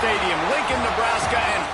Stadium, Lincoln, Nebraska, and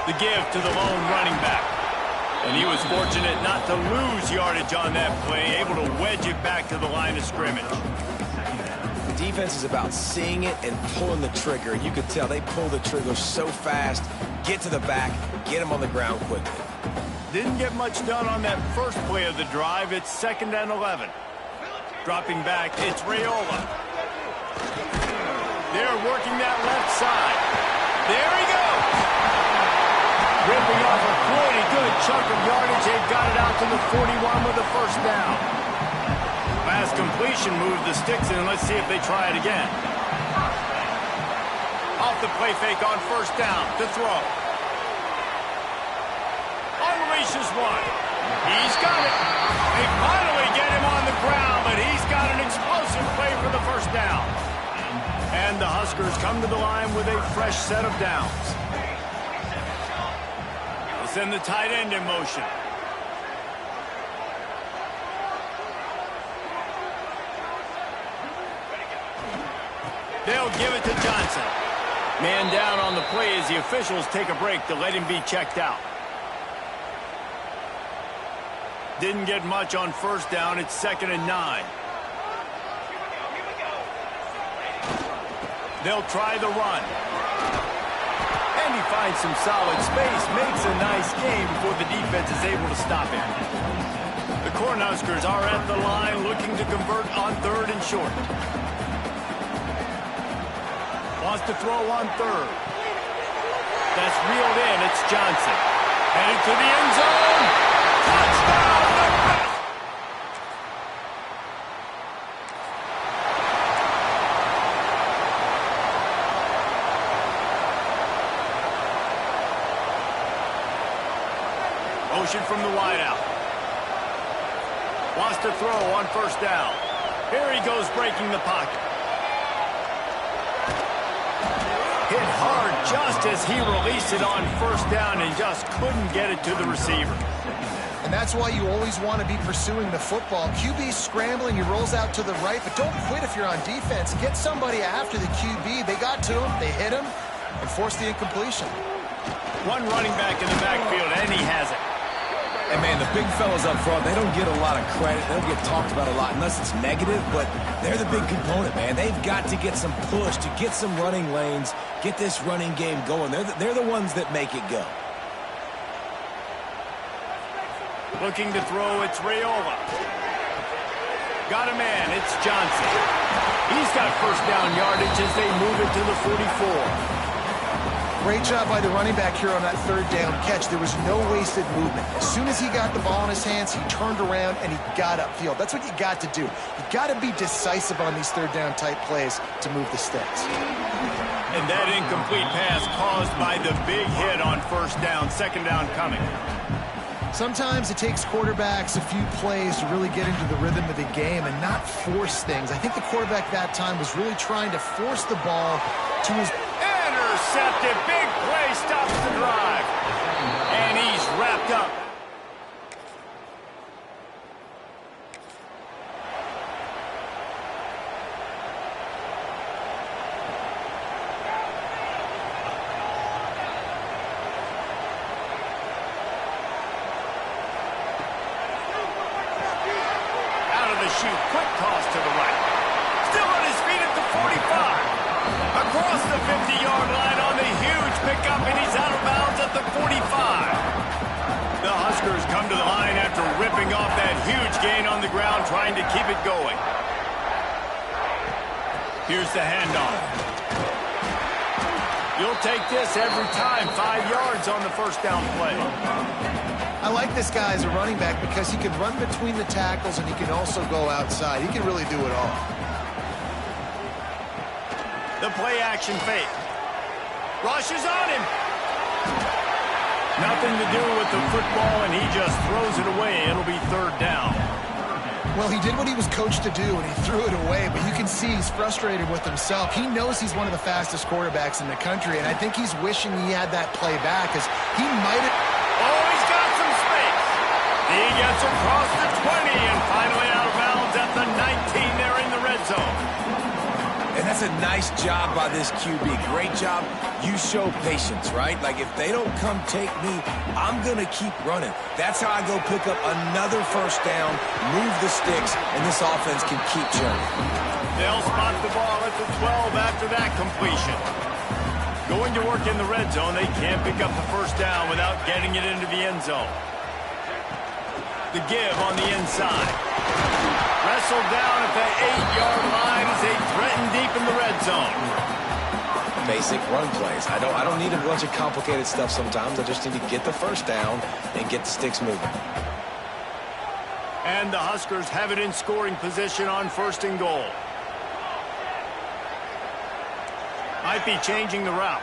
the give to the lone running back. And he was fortunate not to lose yardage on that play, able to wedge it back to the line of scrimmage. The defense is about seeing it and pulling the trigger. You could tell they pull the trigger so fast, get to the back, get him on the ground quickly. Didn't get much done on that first play of the drive. It's 2nd and 11. Dropping back, it's Raiola. They're working that left side. There he goes. Ripping off a pretty good chunk of yardage. They've got it out to the 41 with a first down. Last completion moved the sticks in. Let's see if they try it again. Off the play fake on first down to throw. Unleashes one. He's got it. They finally get him on the ground, but he's got an explosive play for the first down. And the Huskers come to the line with a fresh set of downs. Send the tight end in motion. They'll give it to Johnson. Man down on the play as the officials take a break to let him be checked out. Didn't get much on first down. It's 2nd and 9. They'll try the run. And he finds some solid space, makes a nice game before the defense is able to stop him. The Cornhuskers are at the line looking to convert on 3rd and short. Wants to throw on 3rd. That's reeled in. It's Johnson. Headed to the end zone. Touchdown, Nebraska! Motion from the wideout. Wants to throw on first down. Here he goes breaking the pocket. Hit hard just as he released it on first down and just couldn't get it to the receiver. And that's why you always want to be pursuing the football. QB's scrambling, he rolls out to the right, but don't quit if you're on defense. Get somebody after the QB. They got to him, they hit him, and forced the incompletion. One running back in the backfield, and he has it. And, man, the big fellas up front, they don't get a lot of credit. They don't get talked about a lot unless it's negative, but they're the big component, man. They've got to get some push, to get some running lanes, get this running game going. They're the ones that make it go. Looking to throw, it's Raiola. Got a man, it's Johnson. He's got first down yardage as they move it to the 44. Great job by the running back here on that 3rd down catch. There was no wasted movement. As soon as he got the ball in his hands, he turned around and he got upfield. That's what you got to do. You got to be decisive on these 3rd down type plays to move the sticks. And that incomplete pass caused by the big hit on first down, 2nd down coming. Sometimes it takes quarterbacks a few plays to really get into the rhythm of the game and not force things. I think the quarterback that time was really trying to force the ball to his... Intercepted, big play, stops the drive. And he's wrapped up. Out of the chute, quick toss to the right. Still on his feet at the 45. Across the 50-yard line on the huge pickup, and he's out of bounds at the 45. The Huskers come to the line after ripping off that huge gain on the ground, trying to keep it going. Here's the handoff. You'll take this every time. 5 yards on the first down play. I like this guy as a running back because he can run between the tackles and he can also go outside. He can really do it all. The play-action fake. Rushes on him. Nothing to do with the football, and he just throws it away. It'll be 3rd down. Well, he did what he was coached to do, and he threw it away, but you can see he's frustrated with himself. He knows he's one of the fastest quarterbacks in the country, and I think he's wishing he had that play back, because he might have... Oh, he's got some space. He gets across the 20 and finally out of bounds at the 19 there in the red zone. And that's a nice job by this QB. Great job. You show patience, right? Like, if they don't come take me, I'm going to keep running. That's how I go pick up another first down, move the sticks, and this offense can keep churning. They'll spot the ball at the 12 after that completion. Going to work in the red zone, they can't pick up the first down without getting it into the end zone. The give on the inside. Wrestled down at the 8-yard line as they threaten deep in the red zone. Basic run plays. I don't need a bunch of complicated stuff sometimes. I just need to get the first down and get the sticks moving. And the Huskers have it in scoring position on first and goal. Might be changing the route.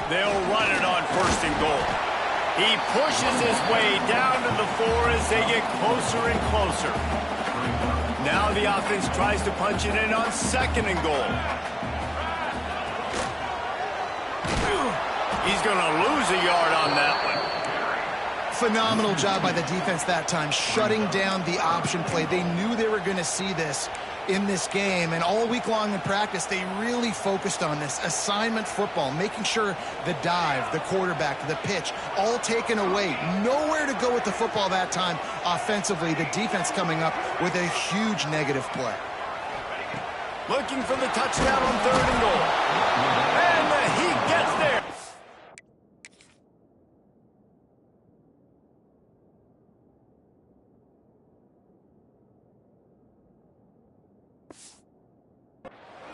They'll run it on first and goal. He pushes his way down to the 4 as they get closer and closer. Now the offense tries to punch it in on second and goal. He's going to lose a yard on that one. Phenomenal job by the defense that time, shutting down the option play. They knew they were going to see this in this game, and all week long in practice, they really focused on this assignment football, making sure the dive, the quarterback, the pitch, all taken away. Nowhere to go with the football that time offensively. The defense coming up with a huge negative play. Looking for the touchdown on third and goal. And he gets there.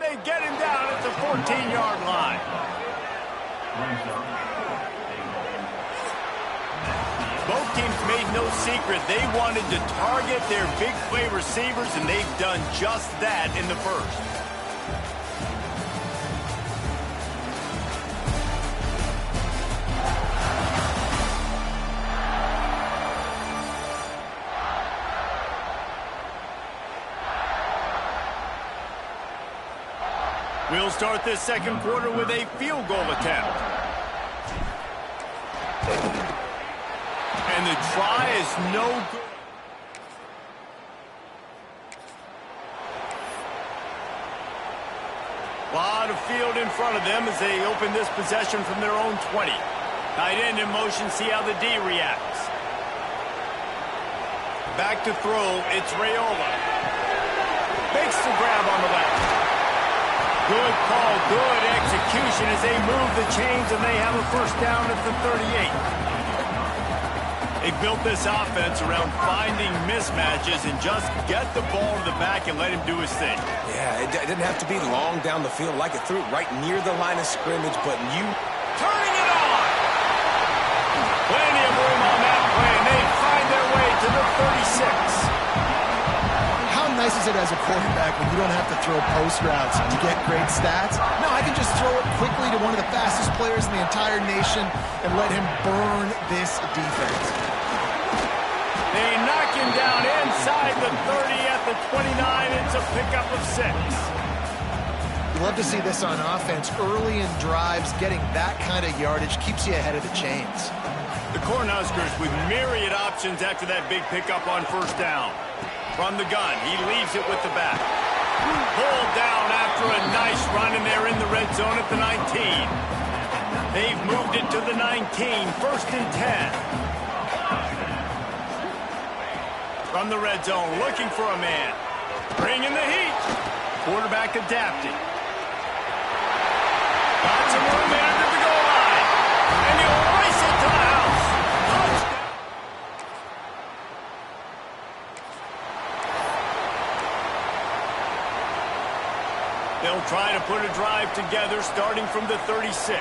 They get him down at the 14-yard line. Both teams made no secret they wanted to target their big play receivers, and they've done just that in the first. We'll start this second quarter with a field goal attempt. And the try is no good. A lot of field in front of them as they open this possession from their own 20. Tight end in motion, see how the D reacts. Back to throw, it's Raiola. Makes the grab on the left. Good call, good execution as they move the chains and they have a first down at the 38. They built this offense around finding mismatches and just get the ball to the back and let him do his thing. Yeah, it didn't have to be long down the field. Like it threw it right near the line of scrimmage, but you... Turning it on! Plenty of room on that play, and they find their way to the 36. How nice is it as a quarterback when you don't have to throw post routes to get great stats? No, I can just throw it quickly to one of the fastest players in the entire nation and let him burn this defense. They knock him down inside the 30 at the 29. It's a pickup of 6. You love to see this on offense. Early in drives, getting that kind of yardage keeps you ahead of the chains. The Cornhuskers with myriad options after that big pickup on first down. From the gun, he leaves it with the back. Pulled down after a nice run, and they're in the red zone at the 19. They've moved it to the 19, first and 10. From the red zone, looking for a man. Bringing the heat. Quarterback adapting. Got some room in under the goal line. And he'll race it to the house. Touchdown. They'll try to put a drive together starting from the 36.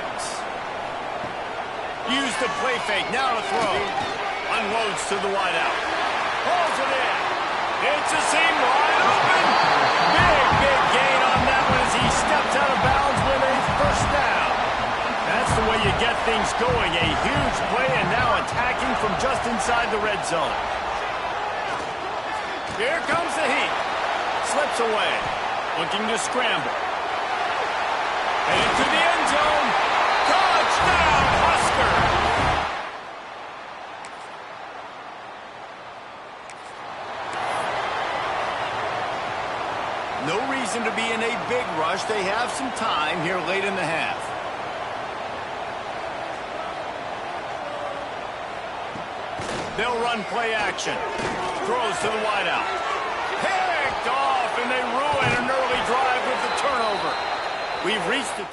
Use the play fake, now to throw. Unloads to the wideout. Pulls it in. It's a seam wide open. Big gain on that one as he steps out of bounds with a first down. That's the way you get things going. A huge play and now attacking from just inside the red zone. Here comes the heat. Slips away. Looking to scramble. Headed to the end zone. Touchdown, Husker! No reason to be in a big rush. They have some time here late in the half. They'll run play action. Throws to the wideout. Picked off, and they ruin an early drive with the turnover. We've reached the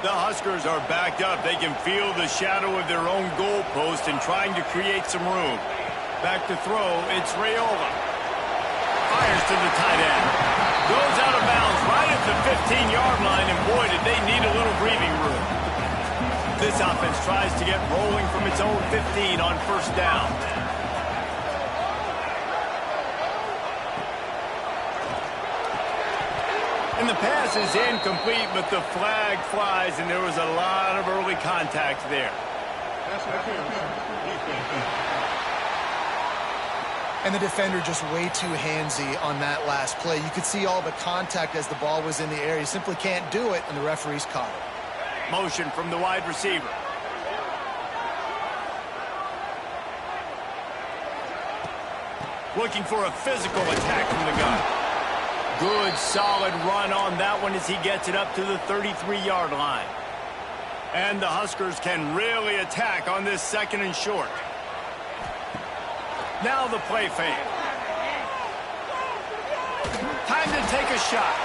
The Huskers are backed up. They can feel the shadow of their own goalpost and trying to create some room. Back to throw, it's Raiola. Fires to the tight end. Goes out of bounds right at the 15-yard line, and boy, did they need a little breathing room. This offense tries to get rolling from its own 15 on first down. And the pass is incomplete, but the flag flies, and there was a lot of early contact there. And the defender just way too handsy on that last play. You could see all the contact as the ball was in the air. You simply can't do it, and the referee's caught it. Motion from the wide receiver. Looking for a physical attack from the gun. Good, solid run on that one as he gets it up to the 33-yard line. And the Huskers can really attack on this second and short. Now the play fake. Time to take a shot.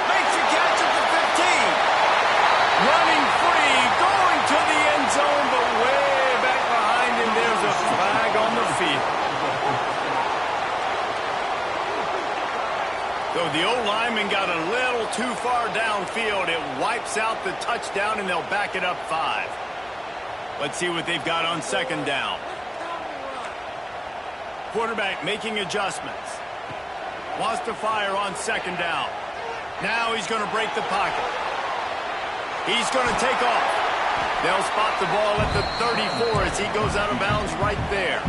Makes a catch at the 15. Running free, going to the end zone, but way back behind him, there's a flag on the field. So the O-lineman got a little too far downfield. It wipes out the touchdown, and they'll back it up 5. Let's see what they've got on second down. Quarterback making adjustments. Wants to fire on second down. Now he's going to break the pocket. He's going to take off. They'll spot the ball at the 34 as he goes out of bounds right there.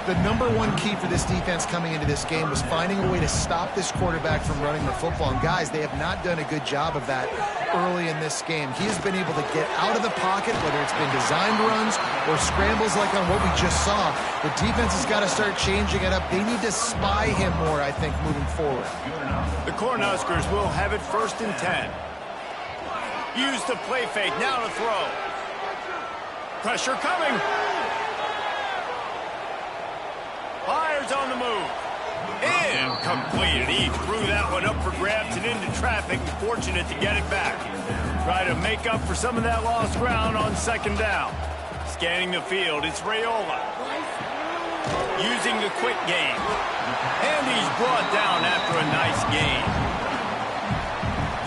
The number one key for this defense coming into this game was finding a way to stop this quarterback from running the football. And guys, they have not done a good job of that early in this game. He has been able to get out of the pocket, whether it's been designed runs or scrambles like on what we just saw. The defense has got to start changing it up. They need to spy him more, I think, moving forward. The Cornhuskers will have it 1st and 10. Use the play fake, now to throw. Pressure coming. Fires on the move. Incomplete. He threw that one up for grabs and into traffic, and fortunate to get it back. Try to make up for some of that lost ground on second down. Scanning the field, it's Raiola. Using the quick game. And he's brought down after a nice gain.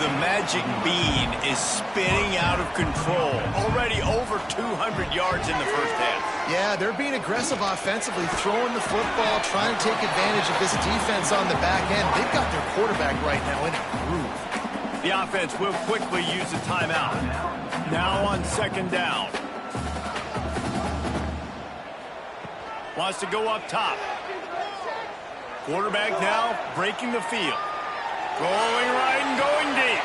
The magic bean is spinning out of control. Already over 200 yards in the first half. Yeah, they're being aggressive offensively, throwing the football, trying to take advantage of this defense on the back end. They've got their quarterback right now in a groove. The offense will quickly use a timeout. Now on second down. Wants to go up top. Quarterback now breaking the field. Rolling right and going deep.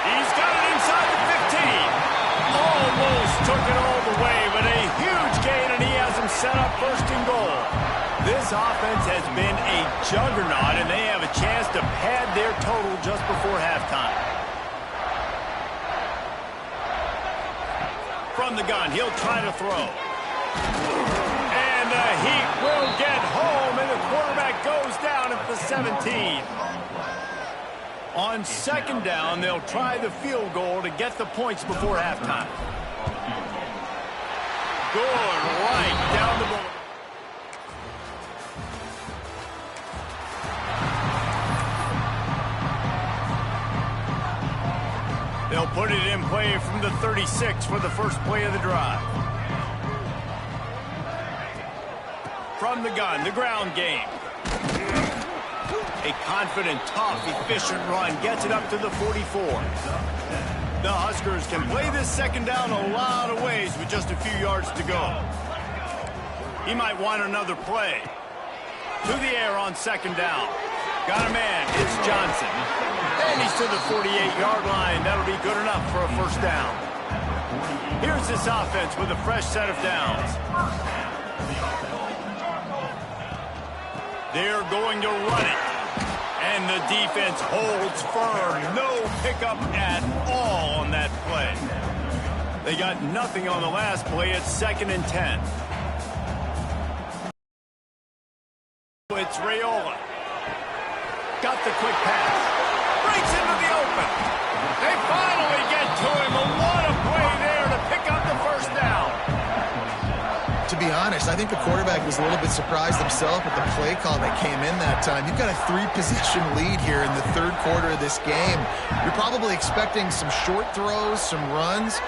He's got it inside the 15. Almost took it all the way, but a huge gain, and he has him set up 1st and goal. This offense has been a juggernaut, and they have a chance to pad their total just before halftime. From the gun, he'll try to throw. And the Heat will get home, and the quarterback goes down at the 17. On second down, they'll try the field goal to get the points before halftime. Good, right down the board. They'll put it in play from the 36 for the first play of the drive. From the gun, the ground game. A confident, tough, efficient run gets it up to the 44. The Huskers can play this second down a lot of ways with just a few yards to go. He might want another play. To the air on second down. Got a man. It's Johnson. And he's to the 48-yard line. That'll be good enough for a first down. Here's this offense with a fresh set of downs. They're going to run it. And the defense holds firm. No pickup at all on that play. They got nothing on the last play. It's 2nd and 10. It's Raiola. Got the quick pass. Breaks into the open. They finally get to him. And what a play there to pick up the first down. To be honest, I think the quarterback was a little bit surprised himself with the play call that came in that time. You've got a 3-possession lead here in the third quarter of this game. You're probably expecting some short throws, some runs.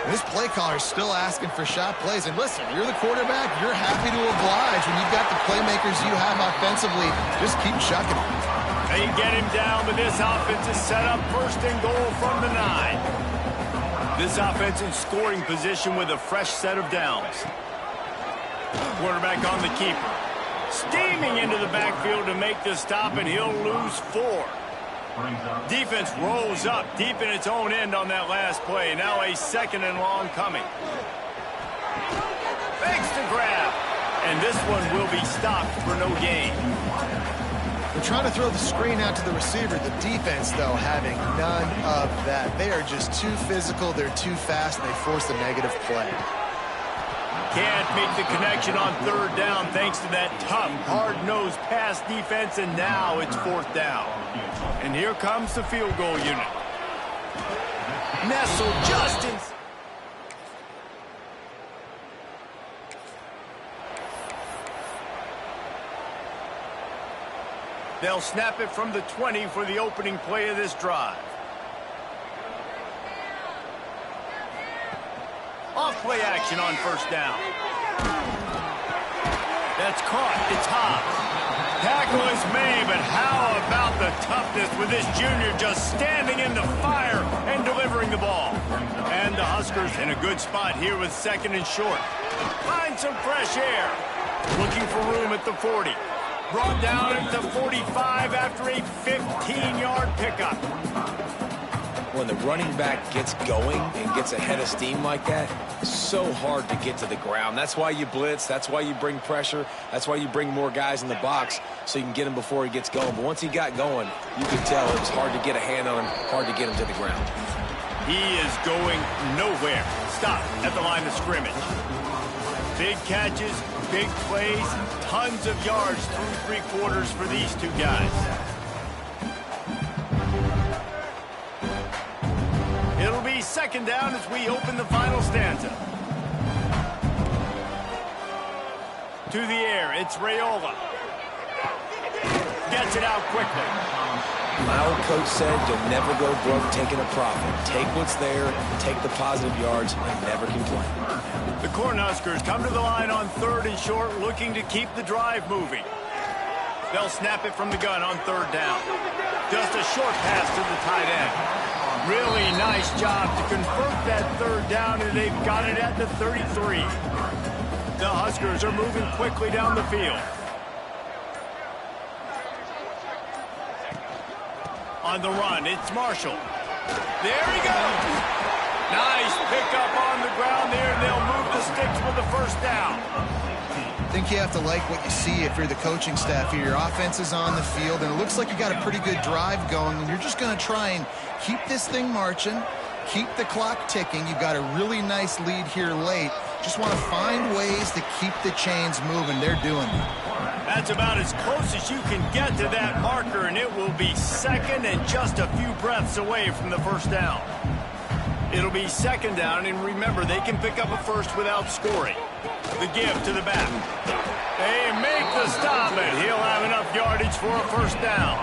And this play caller is still asking for shot plays. And listen, you're the quarterback. You're happy to oblige. When you've got the playmakers you have offensively, just keep chucking them. They get him down, but this offense is set up 1st and goal from the 9. This offense in scoring position with a fresh set of downs. Quarterback on the keeper. Steaming into the backfield to make the stop, and he'll lose 4. Defense rolls up deep in its own end on that last play. Now a 2nd and long coming. Fakes to grab. And this one will be stopped for no gain. They're trying to throw the screen out to the receiver. The defense, though, having none of that. They are just too physical. They're too fast, and they force a negative play. Can't make the connection on 3rd down thanks to that tough, hard-nosed pass defense, and now it's 4th down. And here comes the field goal unit. Nestled just in. They'll snap it from the 20 for the opening play of this drive. Off-play action on 1st down. That's caught. It's Hobbs. Tackle is made, but how about the toughness with this junior just standing in the fire and delivering the ball? And the Huskers in a good spot here with 2nd and short. Find some fresh air. Looking for room at the 40. Brought down at the 45 after a 15-yard pickup. When the running back gets going and gets a head of steam like that, it's so hard to get to the ground. That's why you blitz. That's why you bring pressure. That's why you bring more guys in the box so you can get him before he gets going. But once he got going, you could tell it was hard to get a hand on him, hard to get him to the ground. He is going nowhere. Stop at the line of scrimmage. Big catches, big plays, tons of yards through 3 quarters for these two guys. It'll be 2nd down as we open the final stanza. To the air, it's Raiola. Gets it out quickly. My old coach said you'll never go broke taking a profit. Take what's there, take the positive yards, and never complain. The Cornhuskers come to the line on 3rd and short, looking to keep the drive moving. They'll snap it from the gun on 3rd down. Just a short pass to the tight end. Really nice job to convert that 3rd down, and they've got it at the 33. The Huskers are moving quickly down the field. On the run, it's Marshall. There he goes. Nice pickup on the ground there, and they'll move the sticks with the 1st down. I think you have to like what you see if you're the coaching staff here. Your offense is on the field, and it looks like you got a pretty good drive going, and you're just going to try and keep this thing marching, keep the clock ticking. You've got a really nice lead here late. Just want to find ways to keep the chains moving. They're doing it. That's about as close as you can get to that marker, and it will be 2nd and just a few breaths away from the 1st down. It'll be 2nd down, and remember, they can pick up a first without scoring. The give to the back. They make the stop, and he'll have enough yardage for a 1st down.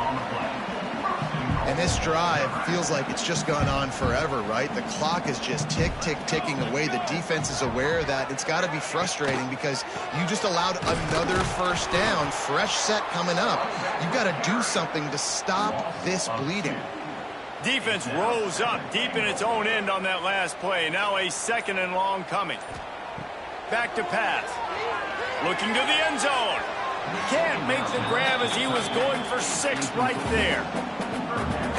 And this drive feels like it's just gone on forever, right? The clock is just ticking away. The defense is aware of that. It's got to be frustrating because you just allowed another 1st down, fresh set coming up. You've got to do something to stop this bleeding. Defense rose up deep in its own end on that last play. Now a 2nd and long coming. Back to pass. Looking to the end zone. Can't make the grab as he was going for 6 right there.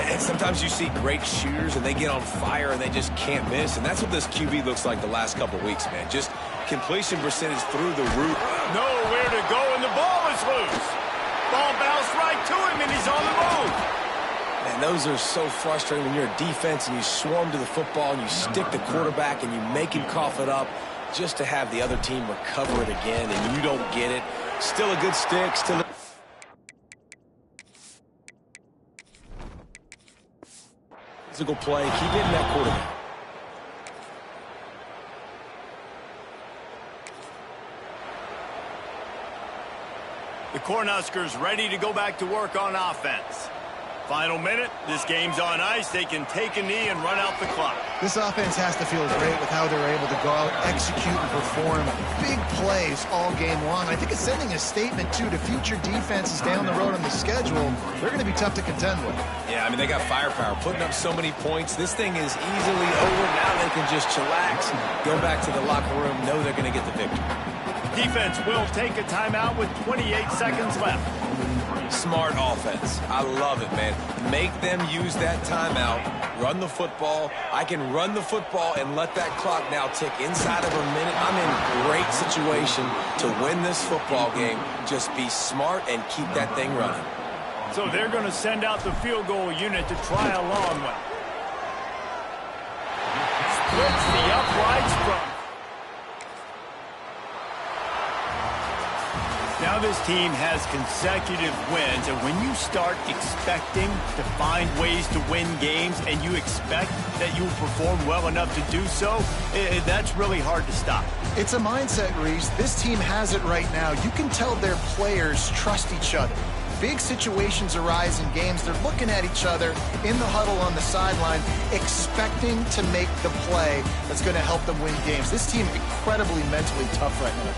And sometimes you see great shooters and they get on fire and they just can't miss. And that's what this QB looks like the last couple weeks, man. Just completion percentage through the roof. Nowhere to go, and the ball is loose. Ball bounced right to him, and he's on the move. Man, those are so frustrating when you're a defense and you swarm to the football and you stick the quarterback and you make him cough it up just to have the other team recover it again, and you don't get it. Still a good stick, still a... Physical play, keep hitting that quarterback. The Cornhuskers ready to go back to work on offense. Final minute, this game's on ice. They can take a knee and run out the clock. This offense has to feel great with how they're able to go out, execute, and perform big plays all game long. I think it's sending a statement, too, to future defenses down the road on the schedule. They're going to be tough to contend with. Yeah, I mean, they got firepower, putting up so many points. This thing is easily over. Now they can just chillax, go back to the locker room, know they're going to get the victory. Defense will take a timeout with 28 seconds left. Smart offense. I love it, man. Make them use that timeout, run the football. I can run the football and let that clock now tick inside of a minute. I'm in a great situation to win this football game. Just be smart and keep that thing running. So they're going to send out the field goal unit to try a long one. Splits the uprights from. Now this team has consecutive wins, and when you start expecting to find ways to win games and you expect that you will perform well enough to do so, that's really hard to stop. It's a mindset, Reese. This team has it right now. You can tell their players trust each other. Big situations arise in games. They're looking at each other in the huddle on the sideline, expecting to make the play that's going to help them win games. This team incredibly mentally tough right now.